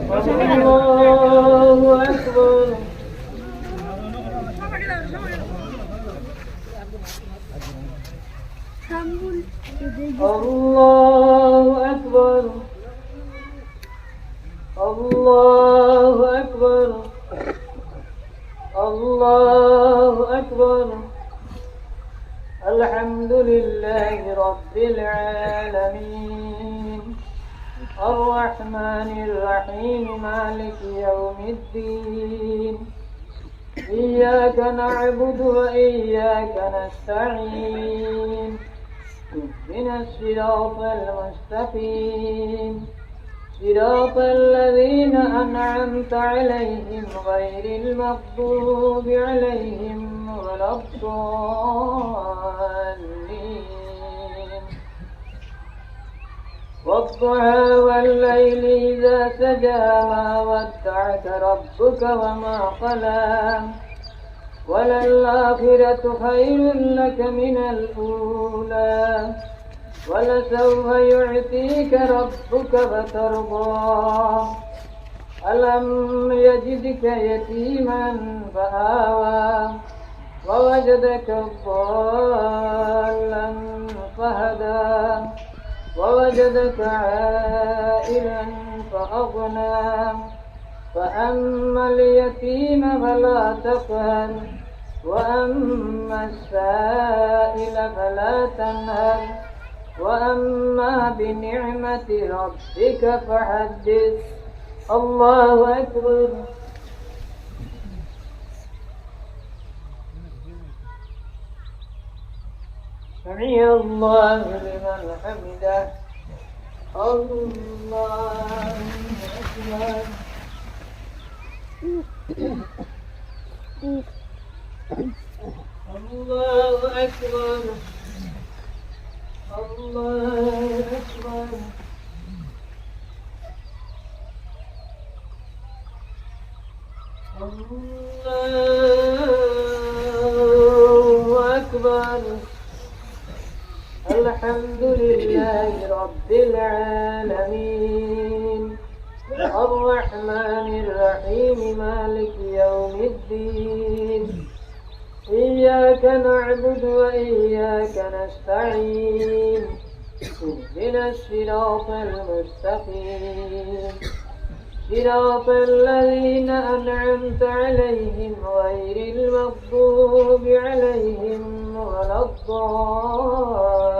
الله أكبر. الله أكبر. الله أكبر. الله أكبر. الحمد لله رب العالمين الرحمن الرحيم مالك يوم الدين إياك نعبد وإياك نستعين اهدنا الصراط المستقيم صراط الذين أنعمت عليهم غير المغضوب عليهم ولا الضالين. والضحى والليل إذا سجى ما ودعك ربك وما قلى وللآخرة خير لك من الأولى ولسوف يعطيك ربك فترضى ألم يجدك يتيما فآوى ووجدك ضالا فهدى ووجدك عائلا فأغنى فأما اليتيم فلا تقهر وأما السائل فلا تنهر وأما بنعمة ربك فحدث. الله أكبر. سمع الله لمن حمده. الله أكبر. الله أكبر. الله أكبر. الله أكبر. الحمد لله رب العالمين الرحمن الرحيم مالك يوم الدين إياك نعبد وإياك نستعين اهدنا الصراط المستقيم صراط الذين أنعمت عليهم غير المغضوب عليهم ولا الضالين.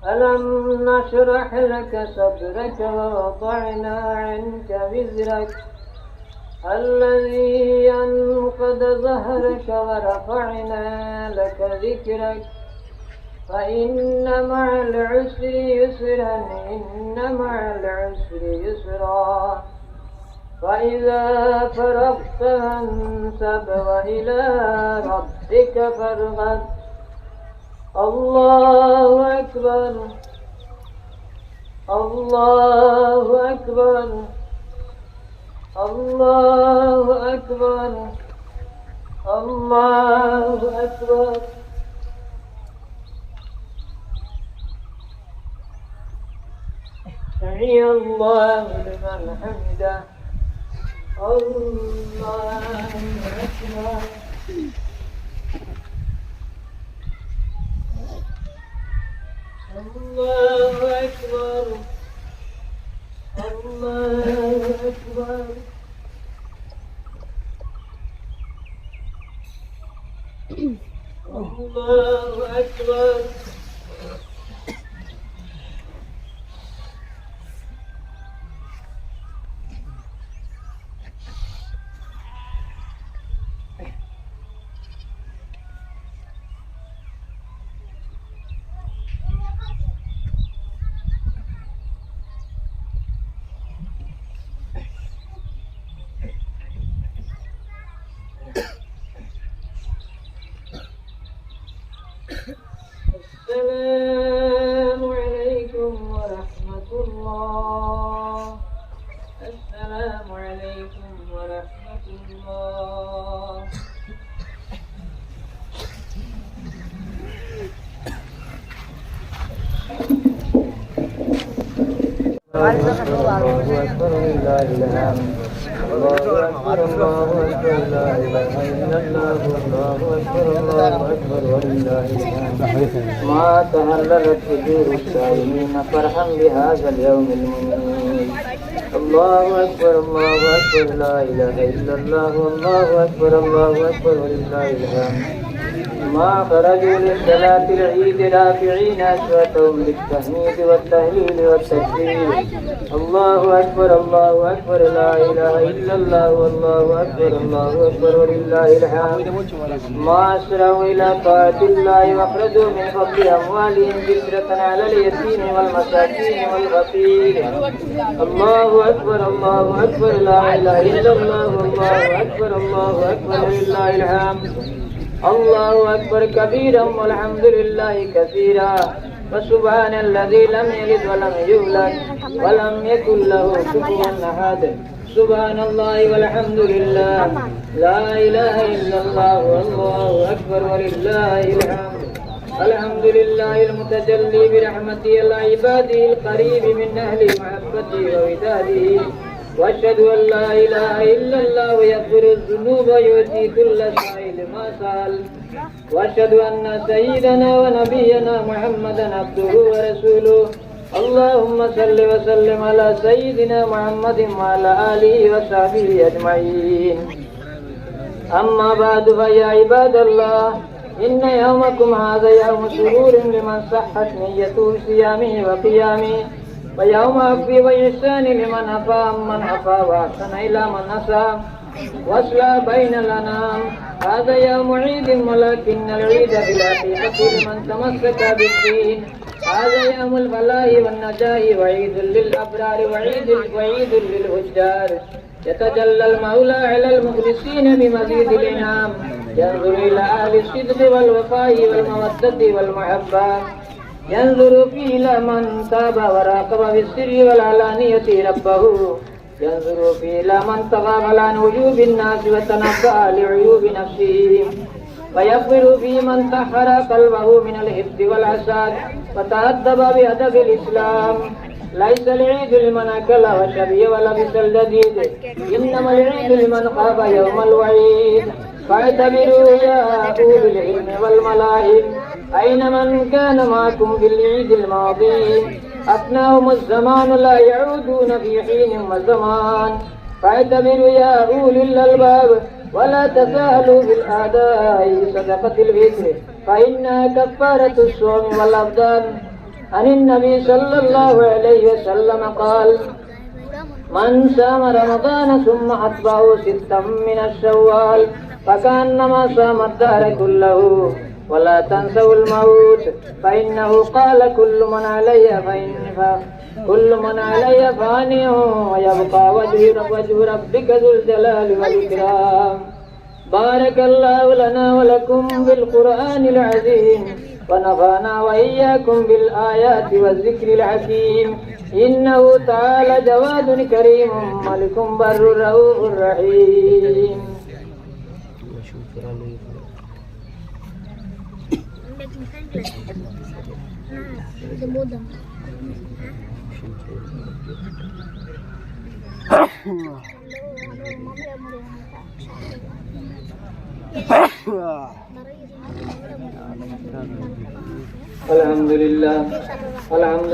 ألم نشرح لك صدرك ووضعنا عنك وزرك الذي أنقض ظهرك ورفعنا لك ذكرك فإن مع العسر يسرا إن مع العسر يسرا فإذا فرغت فانصب وإلى ربك فارغب. الله أكبر. الله أكبر. الله أكبر. الله أكبر. سمع الله لمن حمده. الله أكبر. الله أكبر. الله أكبر. الله أكبر. السلام عليكم ورحمة الله. السلام عليكم ورحمة الله. الله أكبر لله الحمد. الله أكبر الله أكبر لا إله إلا الله والله أكبر الله أكبر ولله الحمد. ما تهللت صدور الصائمين فرحا بهذا اليوم المنير. الله أكبر الله أكبر لا إله إلا الله والله أكبر الله أكبر ولله الحمد. ما خرجوا للصلاة العيد رافعين أصواتهم بالتحميد والتهليل والتكبير. الله أكبر الله أكبر لا إله إلا الله والله أكبر الله أكبر ولله الحمد. ما أسرعوا إلى طاعة الله وأخرجوا من فضل أموالهم بشرة على اليتيم والمساكين والفقير. الله أكبر الله أكبر لا إله إلا الله والله أكبر الله أكبر ولله الحمد. الله أكبر كبيرا والحمد لله كثيرا وسبحان الذي لم يلد ولم يولد ولم يكن له كفوا أحد. سبحان الله والحمد لله لا إله إلا الله والله أكبر ولله الحمد. الحمد لله المتجلي برحمته على عباده القريب من أهل محبته ووداده. وأشهد أن لا إله إلا الله يغفر الذنوب ويؤتي كل سائل ما سأل. وأشهد أن سيدنا ونبينا محمدا عبده ورسوله. اللهم صل وسلم على سيدنا محمد وعلى آله وصحبه أجمعين. أما بعد فيا عباد الله إن يومكم هذا يوم سرور لمن صحت نيته صيامه وقيامه ويوم عفو وإحسان لمن عفا عمن عفا وأحسن إلى من أساء وأصلح بين الأنام. هذا يوم عيد ولكن العيد بالحقيقة لمن تمسك بالدين. هذا يوم الفلاح والنجاح وعيد للأبرار وعيد للفجار. يتجلى المولى على المخلصين بمزيد الإنعام. ينظر إلى أهل الصدق والوفاء والمودة والمحبة. ينظر فيه إلى من تاب وراقب بالسر والعلانية ربه. ينظر فيه إلى من تغافل عن عيوب الناس وتنبأ لعيوب نفسه. ويغفر في من طهر قلبه من الحقد والحسد وتأدب بأدب الإسلام. ليس العيد لمن أكل وشرب ولبس الجديد إنما العيد لمن خاف يوم الوعيد. فاعتبروا يا أولي العلم والملاهب أين من كان معكم في العيد الماضي. أفناهم الزمان لا يعودون في حين وزمان. فاعتبروا يا أولي الألباب ولا تساهلوا بالأداء صدقة الفطر فإنها كفارة الصوم والأبدان. عن النبي صلى الله عليه وسلم قال: من صام رمضان ثم أتبعه ستا من الشوال فكأنما صام الدهر كله. ولا تنسوا الموت فإنه قال كل من علي فان ويبقى وجه ربك ذو الجلال والإكرام. بارك الله لنا ولكم بالقرآن العظيم ونفعنا وإياكم بالآيات والذكر الحكيم. إنه تعالى جواد كريم ملك بر رؤوف رحيم. الحمد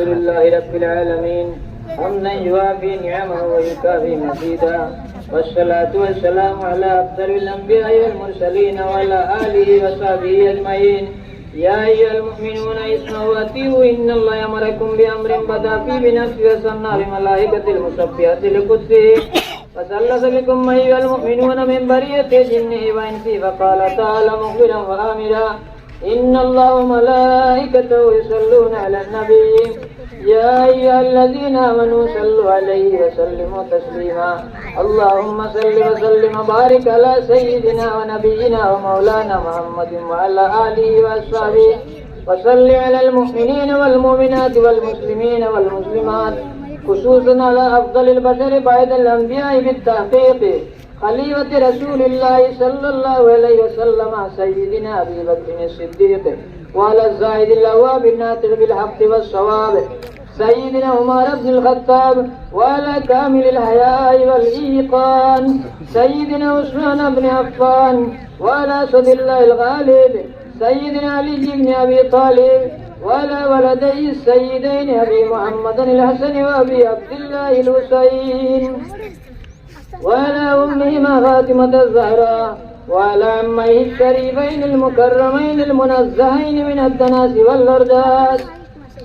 لله رب العالمين حمدا يوافي نعمه ويكافي مزيدا. والصلاة والسلام على أفضل الأنبياء والمرسلين وعلى آله وصحبه أجمعين. يا أيها المؤمنون اسمعوا وأطيعوا إن الله يأمركم بأمر بدأ فيه بنفسه وثنى بملائكة المسبحة لقدسه فثلث بكم أيها المؤمنون من برية جنه وإنسه فقال تعالى مخبرا وآمرا: إن الله وملائكته يصلون على النبي يا أيها الذين آمنوا صلوا عليه وسلموا تسليما. اللهم صل وسلم وبارك على سيدنا ونبينا ومولانا محمد وعلى آله وأصحابه وصل على المؤمنين والمؤمنات والمسلمين والمسلمات خصوصا على أفضل البشر بعد الأنبياء بالتحقيق خليفة رسول الله صلى الله عليه وسلم سيدنا أبي بكر الصديق وعلى الزاهد الأواب الناطق بالحق والصواب سيدنا عمر بن الخطاب وعلى كامل الحياء والإيقان سيدنا عثمان بن عفان وعلى أسد الله الغالب سيدنا علي بن أبي طالب وعلى ولدي السيدين أبي محمد الحسن وأبي عبد الله الحسين وعلى أمهما فاطمة الزهراء وعلى عميه الشريفين المكرمين المنزهين من الدناس والأرداس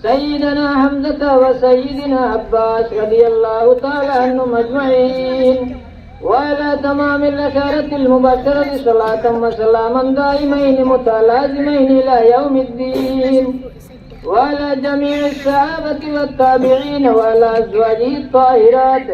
سيدنا حمزة وسيدنا عباس رضي الله تعالى عنهم أجمعين وعلى تمام الأشارة المبشرة صلاة وسلاما دائمين متلازمين إلى يوم الدين وعلى جميع الصحابة والتابعين وعلى أزواجه الطاهرات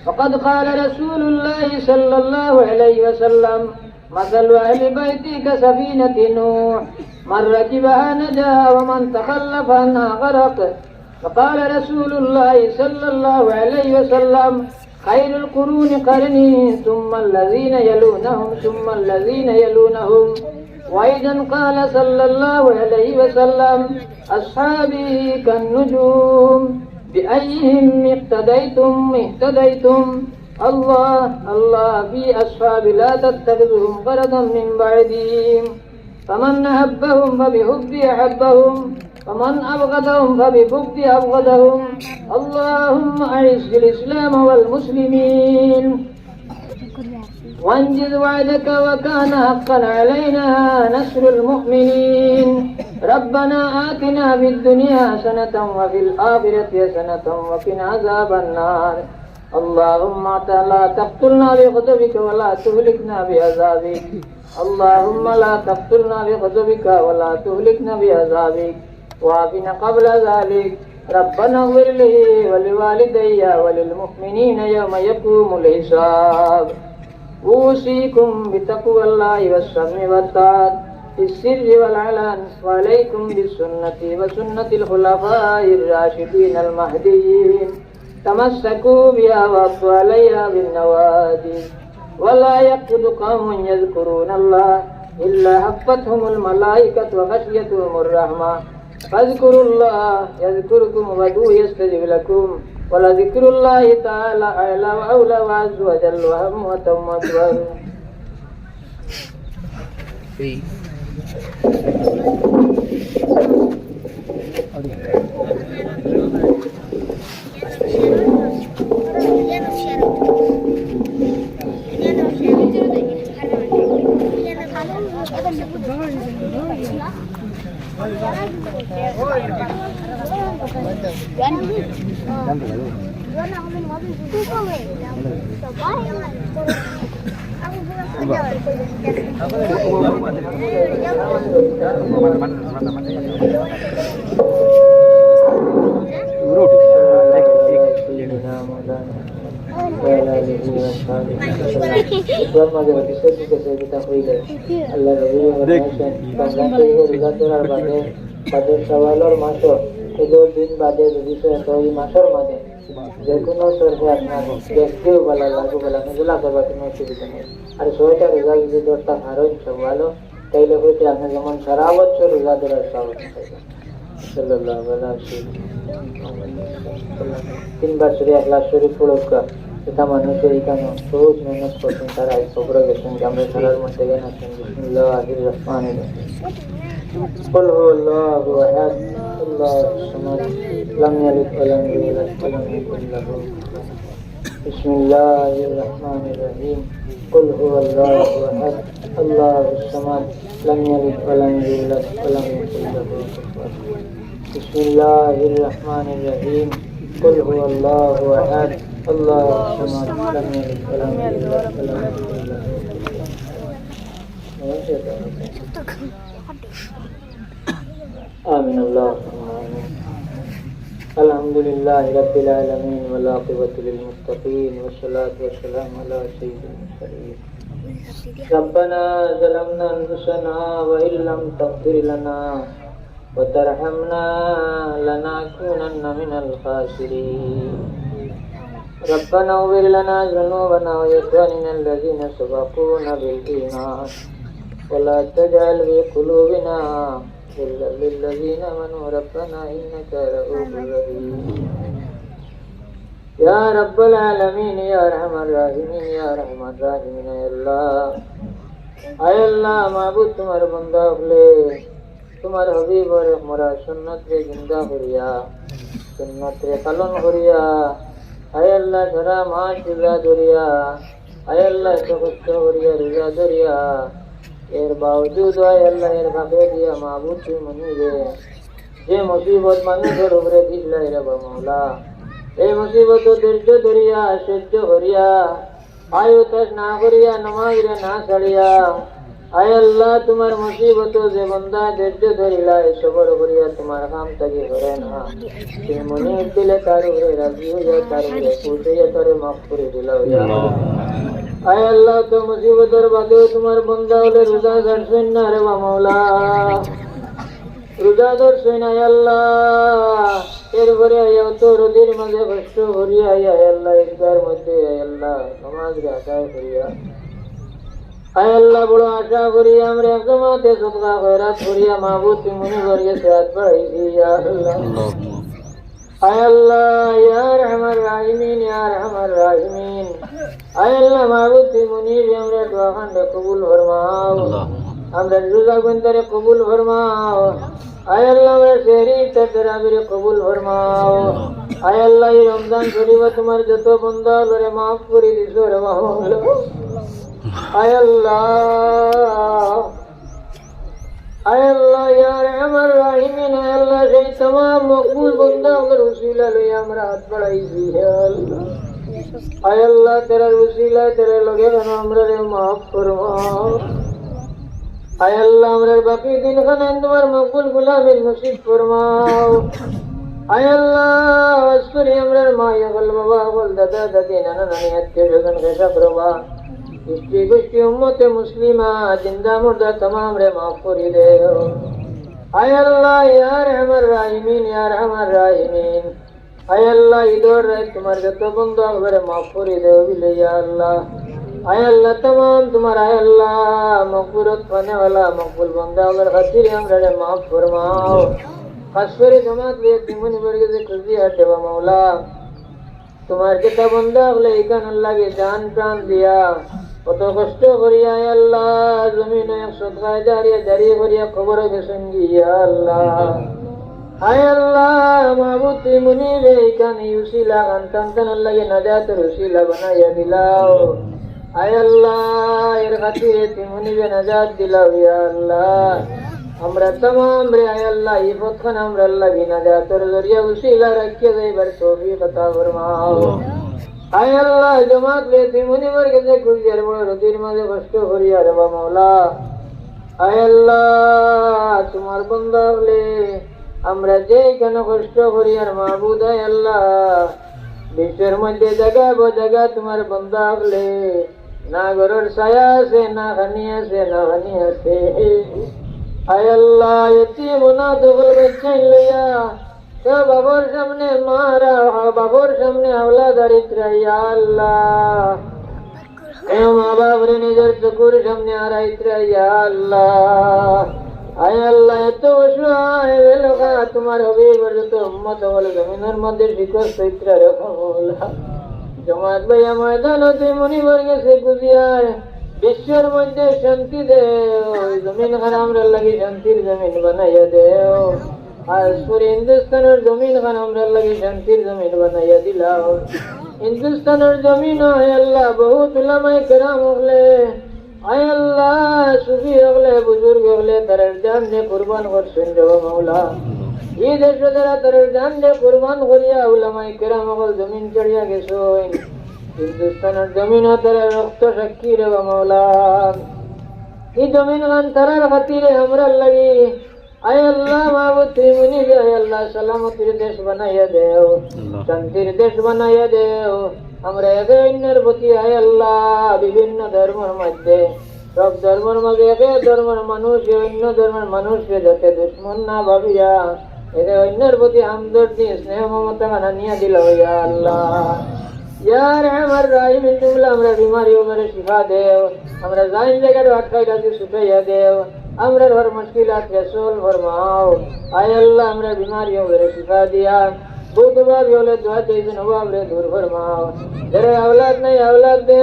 فقد قال رسول الله صلى الله عليه وسلم مثل أهل بيتي كسفينة نوح من ركبها نجا ومن تخلف عنها غرق فقال رسول الله صلى الله عليه وسلم خير القرون قرني ثم الذين يلونهم ثم الذين يلونهم وأيضا قال صلى الله عليه وسلم أصحابي كالنجوم بأيهم اقتديتم اهتديتم الله الله في أصحاب لا تتخذهم غرضا من بعدهم فمن أحبهم فبحبي أحبهم ومن أبغضهم فببغضي أبغضهم اللهم أعز الإسلام والمسلمين وانجز وعدك وكان حقا علينا نصر المؤمنين ربنا آتنا في الدنيا حسنة وفي الآخرة حسنة وقنا عذاب النار اللهم لا تقتلنا بغضبك ولا تهلكنا بعذابك اللهم لا تقتلنا بغضبك ولا تهلكنا بعذابك وعافنا قبل ذلك ربنا اغفر لي ولوالدي وللمؤمنين يوم يقوم الحساب أوصيكم بتقوى الله والسمع والطاعة في السر والعلن وعليكم بالسنة وسنة الخلفاء الراشدين المهديين تمسكوا بها وعضوا عليها بالنواجذ ولا يقعد قوم يذكرون الله إلا حفتهم الملائكة وغشيتهم الرحمة فاذكروا الله يذكركم وادعوه يستجب لكم ولذكر الله تعالى أعلى وأولى وعز وجل وهم وتم أكبر. তাদের সওয়ালের মাসও এদের দিন বাদে বিষয় তো এই মাসের মাঝে যে কোনো সরকার আপনার দেখতেও বলা লাগু বলা মেজলা করবা কোনো অসুবিধা নেই আর ছয়টা রোজা যদি দশটা হারণ সওয়ালও তাইলে হইতে আপনি যেমন সারা বছর রোজা ধরার সাহস পাইবেন সাল্লাল্লাহু আলাইহি তিনবার সুরে ইখলাস শরীফ পড়ুক এটা মানুষের এখানে বহুত মেহনত করছেন তারা এই খবর গেছেন যে আমরা সারার মধ্যে গেন আছেন বিসমিল্লাহির রহমানির রহিম قل هو الله أحد الله الصمد لم يلد ولم يولد ولم يكن له بسم الله الرحمن الرحيم قل هو الله أحد الله الصمد لم يلد ولم يولد ولم يكن له بسم الله الرحمن الرحيم قل هو الله أحد الله الصمد لم يلد ولم يولد ولم يكن له آمين اللهم آمين الحمد لله رب العالمين والعاقبة للمتقين والصلاة والسلام على سيد المرسلين ربنا ظلمنا أنفسنا وإن لم تغفر لنا وترحمنا لنكونن من الخاسرين ربنا اغفر لنا ذنوبنا وإخواننا الذين سبقونا بالإيمان ولا تجعل في قلوبنا غلا للذين آمنوا ربنا إنك رؤوف رحيم या रब्बल आलमीन या रहमान राहिमीन या रहमान राहिमीन आय अल्लाह माबूद तुम्हारे बंदा हले तुम्हारे हबीब और हमारा सुन्नत रे जिंदा करिया सुन्नत रे पालन करिया आय अल्लाह जरा माश रोजा धरिया आय अल्लाह तो कष्ट करिया रोजा धरिया एर बावजूद आय अल्लाह एर भागे दिया माबूद तू मनी रे जे मुसीबत মানুষের উপরে দিলাই রে মাওলা এই মুসিবত ধৈর্য ধরিয়া সহ্য করিয়া আয় উতাস না করিয়া নামাজ রে না ছাড়িয়া আয় আল্লাহ তোমার মুসিবত যে বান্দা ধৈর্য ধরিলা সবর করিয়া তোমার কাম তাকে করে না সে মনে দিলে তার উপরে রাজি হয়ে যায় তার উপরে পৌঁছে তারে মাফ করে দিলা আয় আল্লাহ তো মুসিবতের বাদেও তোমার বান্দা হলে রোজা ছাড়ছেন না রে মাওলা রোজা ধরছেন আয় আল্লাহ এরপরে তো রোদের মাঝে কষ্ট করিয়া আয় আল্লাহ ঈদগার মধ্যে আয় আল্লাহ নামাজ আদায় করিয়া আয় আল্লাহ বড় আশা করি আমরা একজমাতে সদকা খয়রাত করিয়া মাহবুব তুমি মনে করিয়া সাথ বাড়াইছি ইয়া আল্লাহ আয় আল্লাহ ইয়া রহমান রাহিমিন ইয়া রহমান রাহিমিন আয় আল্লাহ মাহবুব তুমি মনে আমরা দোয়া খান্ডে কবুল ফরমাও আমরা রোজা বন্দারে কবুল ফরমাও আয় আল্লাহ আমরা শহরি তরাবিরে কবুল ফরমাও আয় আল্লাহ এই রমজান শরীফ তোমার যত বান্দা লরে মাফ করে দিছো রে মাওলা আয় আল্লাহ ইয়া রহমান রাহিমিন আয় আল্লাহ সেই तमाम মকবুল বান্দাদের উসিলা লইয়া আমরা হাত বাড়াইছি হে আল্লাহ আয় আল্লাহ তেরার উসিলা তেরে লগে আমরা রে মাফ ফরমাও আয় আল্লাহ আমরা বাকি দিন খানে তোমার মকবুল গুলামের নসিব ফরমাও আয় আল্লাহ আসরি আমরা মা ইয়াগল বাবা বল দাদা দাদি নানা নানি আত্মীয় স্বজন খেসা প্রভা ইষ্টি গোষ্ঠী উম্মতে মুসলিমা জিন্দা মুর্দা तमाम রে মাফ করে দেও আয় আল্লাহ ইয়া রহমান রাহিমিন ইয়া রহমান রাহিমিন আয় আল্লাহ ঈদের রাত তোমার যত বান্দা করে মাফ করে দেও বিলে ইয়া আল্লাহ आय अल्लाह तमाम तुम्हारा आय अल्लाह मकबूरत पाने वाला मकबूल बंदा अगर खातिर हमरा माफ फरमाओ खासकर जमात ले तिमन वर्ग से खुशी हटे वा मौला तुम्हारे किता बंदा अगले इकान अल्लाह के जान प्राण दिया কত কষ্ট করিয়া আয় আল্লাহ জমিনে এক সদকা জারিয়া জারি করিয়া খবর গেছেন ইয়া আল্লাহ আয় আল্লাহ মাহবুব তুমি মুনিবে ইকান ইউসিলা কান্তান লাগে নাজাতের উসিলা বানাইয়া দিলাও আয় আল্লাহ এর খাতিরে তুমি নাজাত দিলাও ইয়া আল্লাহ আমরা तमाम রে আয় আল্লাহ এই পথখান আমরা লাগি নাজাতের জরিয়া উসিলা রাখিয়া যাইবার তৌফিক আতা ফরমাও আয় আল্লাহ জামাত লে তুমি বর্গে যে কুজিয়ার বড় রদির মাঝে কষ্ট করিয়া রে মাওলা আয় আল্লাহ তোমার বান্দা হলে আমরা যে কেন কষ্ট করিয়ার মাহবুব আয় আল্লাহ বিশ্বের মধ্যে জায়গা তোমার বান্দা হলে না ঘরের ছায়া আছে না খানি আছে না হানি আছে আয় আল্লাহ এতিম না দখল বাচ্চা লইয়া তো বাবার সামনে মারা বাবার সামনে আওলা দারিদ্র ইয়া আল্লাহ এ মা বাবার নিজের চকুর সামনে আরাইত্র ইয়া আল্লাহ আয় আল্লাহ এত অসহায় লোকা তোমার হবিবের যত উম্মত হল জমিনের মধ্যে শিকর চৈত্র রকম জমাত ভাইয়া ময়দান হতে মনিবর গেছে গুজিয়ার বিশ্বের মধ্যে শান্তি দেও জমিন খান আমরা লাগি শান্তির জমিন বানাইয়া দেও আর পুরো হিন্দুস্তানের জমিন খান আমরা লাগি শান্তির জমিন বানাইয়া দিলাও হিন্দুস্তানের জমিন আয় আল্লাহ বহুত উলামায়ে কেরাম হলে আয় আল্লাহ সুফি হলে বুজুর্গ হলে তার জান দিয়ে কুরবান করছেন রে মাওলা এই দেশে যারা তার জান দিয়ে কুরবান করিয়া উলামায়ে কেরাম হল জমিন চড়িয়া গেছেন হিন্দুস্তানের জমিন তারা রক্ত সাক্ষী রে মাওলা এই জমিন খান তারার খাতিরে আমরা লাগি আয় আল্লাহ মাহবুব তুমি মুনি আয় আল্লাহ সালামতির দেশ বানাইয়া দেও শান্তির দেশ বানাইয়া দেও আমরা একে অন্যের প্রতি আয় আল্লাহ বিভিন্ন ধর্মের মধ্যে সব ধর্মের মাঝে একে ধর্মের মানুষ অন্য ধর্মের মানুষকে যাতে দুশ্মন না ভাবিয়া একে অন্যের প্রতি হামদর্দি স্নেহ মমতা বানানিয়া দিল ইয়া আল্লাহ ইয়া রহমান রাহিমিন তুমি আমরা বিমারি ওমরে শিফা দেও আমরা জাইন জায়গার আটকাই রাজি সুটাইয়া দেও আমরা ঘর মুশকিলাত রসুল ফরমাও আয় আল্লাহ আমরা বিমারি ওমরে শিফা দিয়া बहुत बार बोले दुआ चाहिए नवाब रे दूर फरमाओ जरा औलाद नहीं औलाद दे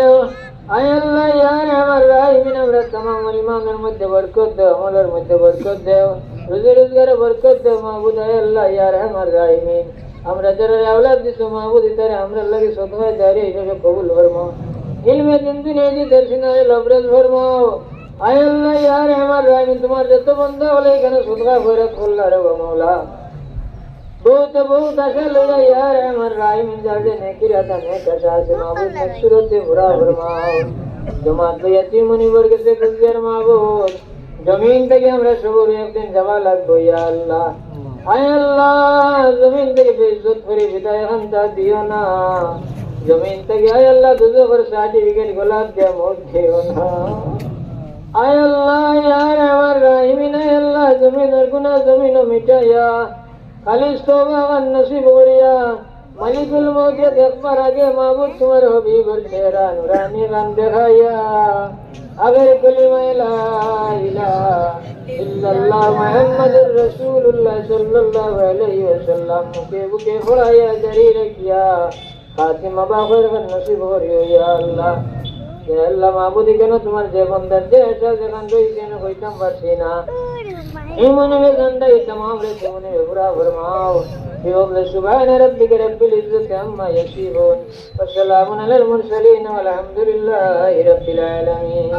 आय अल्लाह यार हमार राहिमीन আমরা तमाम ইমামের মধ্যে বরকত দাও আমলের মধ্যে বরকত দাও রুজি রোজগারে বরকত দাও মাবুদ আয় আল্লাহ ইয়ার আমার রাহিমিন আমরা যারা औलाद দিছো মাবুদ ইতারে আমরা লাগি সদমে জারি হিসেবে কবুল ফরমাও ইলমে দিন দুনিয়াজি দর্শনায় লবরজ ফরমাও আয় আল্লাহ ইয়ার আমার রাহিমিন তোমার যত বান্দা হলে এখানে সদকা খয়রাত করলা রে মাওলা बहुत आशा लगा यार हमारे राय में जाके नेकी रहता नेक आशा से माबूद नेक सूरत से बुरा फरमाओ जमात को यतीम मुनि वर्ग से गुजर माबूद जमीन तक हमरा सबूर एक दिन जवाब लगो या अल्लाह आय अल्लाह जमीन तक बेइज्जत भरी विदाई हमता दियो ना जमीन तक आय अल्लाह तुझे पर सर्टिफिकेट गुलाब दिया मौत दियो ना आय अल्लाह यार हमारे राय में ना अल्लाह जमीन और गुनाह जमीनों मिटाया खालिस तौबा व नसीब होरिया मलिकुल मौत देखकर आगे माबूद तुम्हारे हबीबुल चेहरा नूरानी रंग दिखाया अगर कलिमा ला इलाहा इल्लल्लाह मुहम्मदुर रसूलुल्लाह सल्लल्लाहु अलैहि वसल्लम के बुके फड़ाया जारी रखिया खातिमा बाखर व नसीब होरियो या अल्लाह माबूद केन तुम्हारे जे बंदर जे ऐसा जगन जो इसे कोईतम बरसीना ईमान में गंदा ये तमाम रहते उन्हें बुरा फरमाओ बिवब्ल सुभान रब्बिक रब्बिल इज्जति अम्मा यसिफून व सलामुन अलल मुरसलीन वल्हम्दुलिल्लाहि रब्बिल आलमीन।